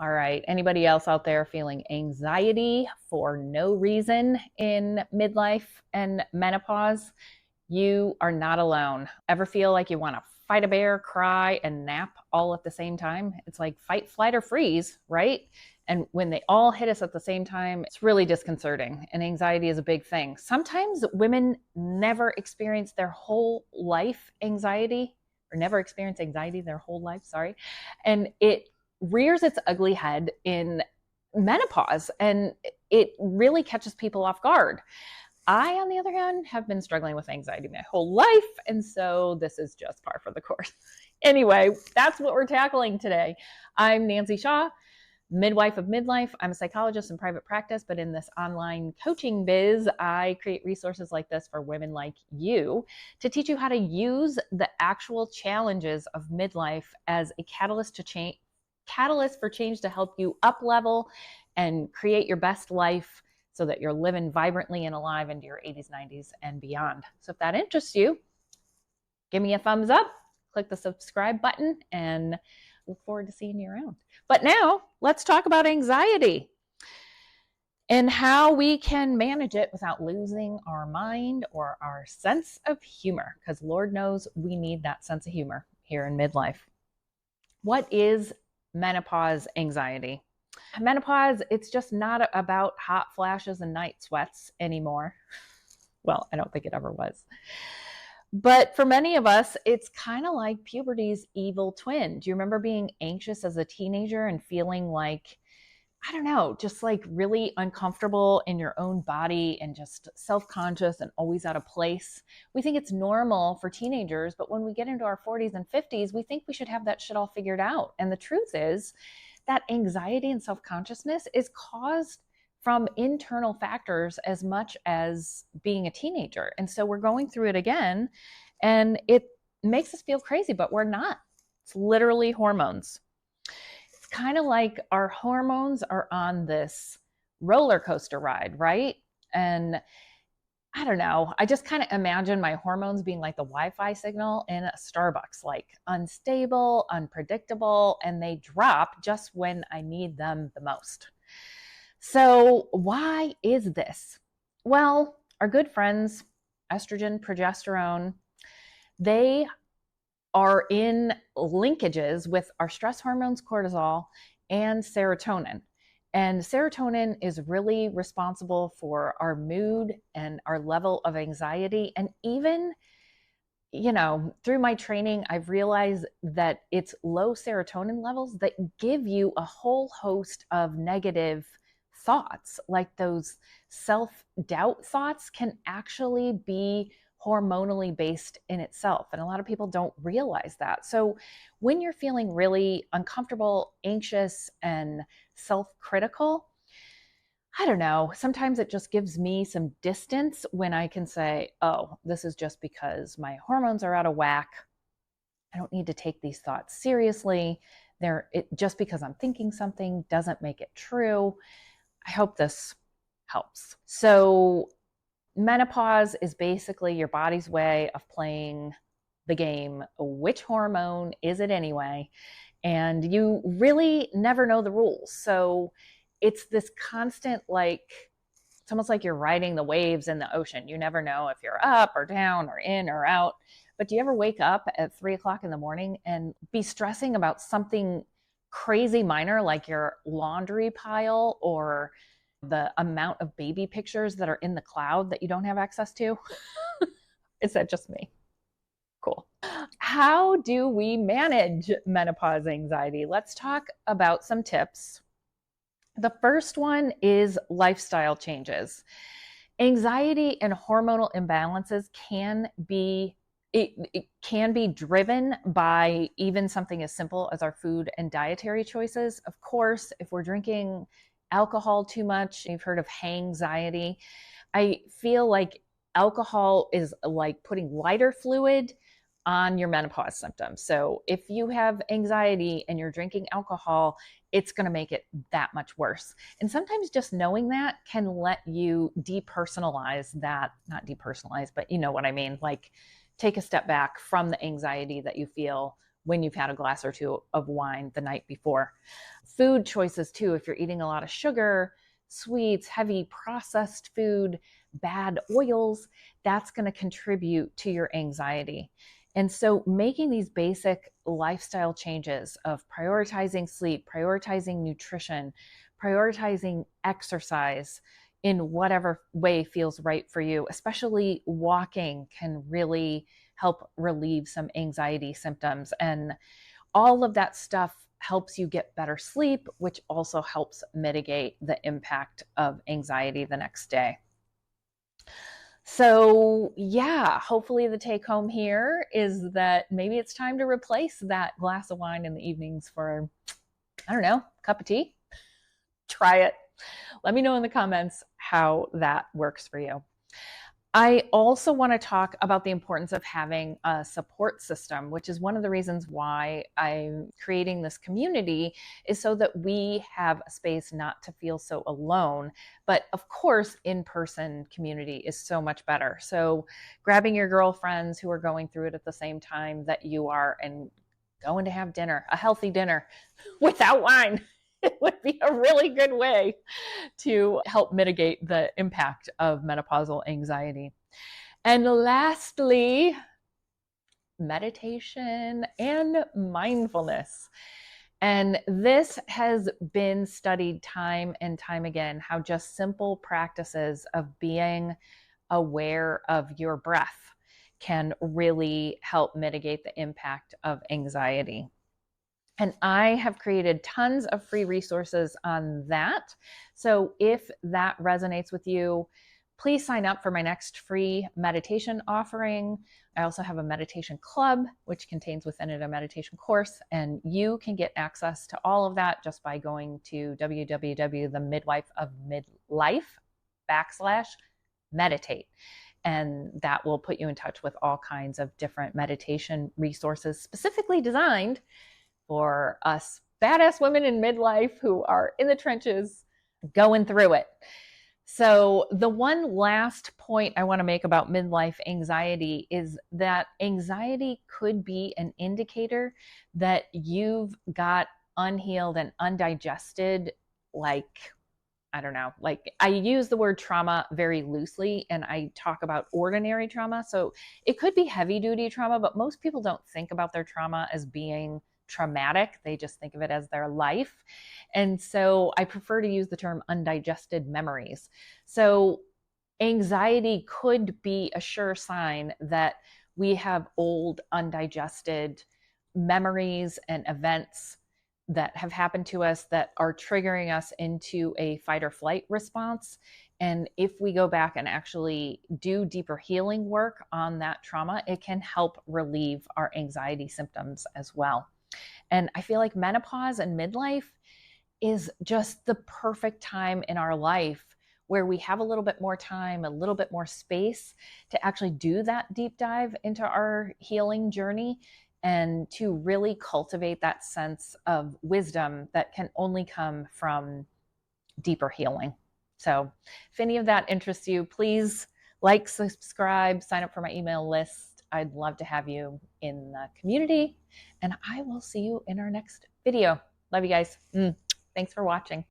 All right. Anybody else out there feeling anxiety for no reason in midlife and menopause? You are not alone. Ever feel like you want to fight a bear, cry, and nap all at the same time? It's like fight, flight, or freeze, right? And when they all hit us at the same time, it's really disconcerting. And anxiety is a big thing. Sometimes women never experience their whole life anxiety, or never experience anxiety their whole life, sorry. And it rears its ugly head in menopause, and it really catches people off guard. I, on the other hand, have been struggling with anxiety my whole life, and so this is just par for the course. Anyway, that's what we're tackling today. I'm Nancy Shah, midwife of Midlife. I'm a psychologist in private practice, but in this online coaching biz, I create resources like this for women like you to teach you how to use the actual challenges of midlife as a catalyst for change to help you up level and create your best life so that you're living vibrantly and alive into your 80s, 90s, and beyond. So if that interests you, give me a thumbs up, click the subscribe button, and look forward to seeing you around. But now let's talk about anxiety and how we can manage it without losing our mind or our sense of humor, because Lord knows we need that sense of humor here in midlife. What is menopause anxiety? Menopause, it's just not about hot flashes and night sweats anymore. Well, I don't think it ever was. But for many of us, it's kind of like puberty's evil twin. Do you remember being anxious as a teenager and feeling like, I don't know, just like really uncomfortable in your own body and just self-conscious and always out of place? We think it's normal for teenagers, but when we get into our 40s and 50s, we think we should have that shit all figured out. And the truth is that anxiety and self-consciousness is caused from internal factors as much as being a teenager. And so we're going through it again, and it makes us feel crazy, but we're not. It's literally hormones. It's kind of like our hormones are on this roller coaster ride, right? And I don't know. I just kind of imagine my hormones being like the Wi-Fi signal in a Starbucks, like unstable, unpredictable, and they drop just when I need them the most. So why is this? Well, our good friends, estrogen, progesterone, they are in linkages with our stress hormones, cortisol, and serotonin. And serotonin is really responsible for our mood and our level of anxiety. And even, through my training, I've realized that it's low serotonin levels that give you a whole host of negative thoughts. Like those self-doubt thoughts can actually be hormonally based in itself. And a lot of people don't realize that. So when you're feeling really uncomfortable, anxious, and self-critical, I don't know, sometimes it just gives me some distance when I can say, oh, this is just because my hormones are out of whack. I don't need to take these thoughts seriously. Just because I'm thinking something doesn't make it true. I hope this helps. So menopause is basically your body's way of playing the game. Which hormone is it anyway? And you really never know the rules. So it's this constant, it's almost like you're riding the waves in the ocean. You never know if you're up or down or in or out. But do you ever wake up at 3 o'clock in the morning and be stressing about something crazy minor, like your laundry pile or the amount of baby pictures that are in the cloud that you don't have access to? Is that just me? Cool. How do we manage menopause anxiety? Let's talk about some tips. The first one is lifestyle changes. Anxiety and hormonal imbalances can be driven by even something as simple as our food and dietary choices. Of course, if we're drinking alcohol too much, you've heard of hangxiety. I feel like alcohol is like putting lighter fluid on your menopause symptoms. So if you have anxiety and you're drinking alcohol, it's going to make it that much worse. And sometimes just knowing that can let you depersonalize that, not depersonalize, but you know what I mean? Like take a step back from the anxiety that you feel when you've had a glass or two of wine the night before. Food choices too, if you're eating a lot of sugar, sweets, heavy processed food, bad oils, that's going to contribute to your anxiety. And so making these basic lifestyle changes of prioritizing sleep, prioritizing nutrition, prioritizing exercise in whatever way feels right for you, especially walking, can really help relieve some anxiety symptoms. And all of that stuff helps you get better sleep, which also helps mitigate the impact of anxiety the next day. So, yeah, hopefully the take home here is that maybe it's time to replace that glass of wine in the evenings for, I don't know, a cup of tea. Try it. Let me know in the comments how that works for you. I also want to talk about the importance of having a support system, which is one of the reasons why I'm creating this community, is so that we have a space not to feel so alone. But of course, in-person community is so much better. So grabbing your girlfriends who are going through it at the same time that you are and going to have dinner, a healthy dinner without wine. It would be a really good way to help mitigate the impact of menopausal anxiety. And lastly, meditation and mindfulness. And this has been studied time and time again, how just simple practices of being aware of your breath can really help mitigate the impact of anxiety. And I have created tons of free resources on that. So if that resonates with you, please sign up for my next free meditation offering. I also have a meditation club, which contains within it a meditation course, and you can get access to all of that just by going to www.themidlifeofmidlife.com/meditate. And that will put you in touch with all kinds of different meditation resources specifically designed for us badass women in midlife who are in the trenches going through it. So the one last point I want to make about midlife anxiety is that anxiety could be an indicator that you've got unhealed and undigested, like, I don't know, like I use the word trauma very loosely and I talk about ordinary trauma. So it could be heavy duty trauma, but most people don't think about their trauma as being traumatic. They just think of it as their life. And so I prefer to use the term undigested memories. So anxiety could be a sure sign that we have old undigested memories and events that have happened to us that are triggering us into a fight or flight response. And if we go back and actually do deeper healing work on that trauma, it can help relieve our anxiety symptoms as well. And I feel like menopause and midlife is just the perfect time in our life where we have a little bit more time, a little bit more space to actually do that deep dive into our healing journey and to really cultivate that sense of wisdom that can only come from deeper healing. So if any of that interests you, please like, subscribe, sign up for my email list. I'd love to have you in the community, and I will see you in our next video. Love you guys. Thanks for watching.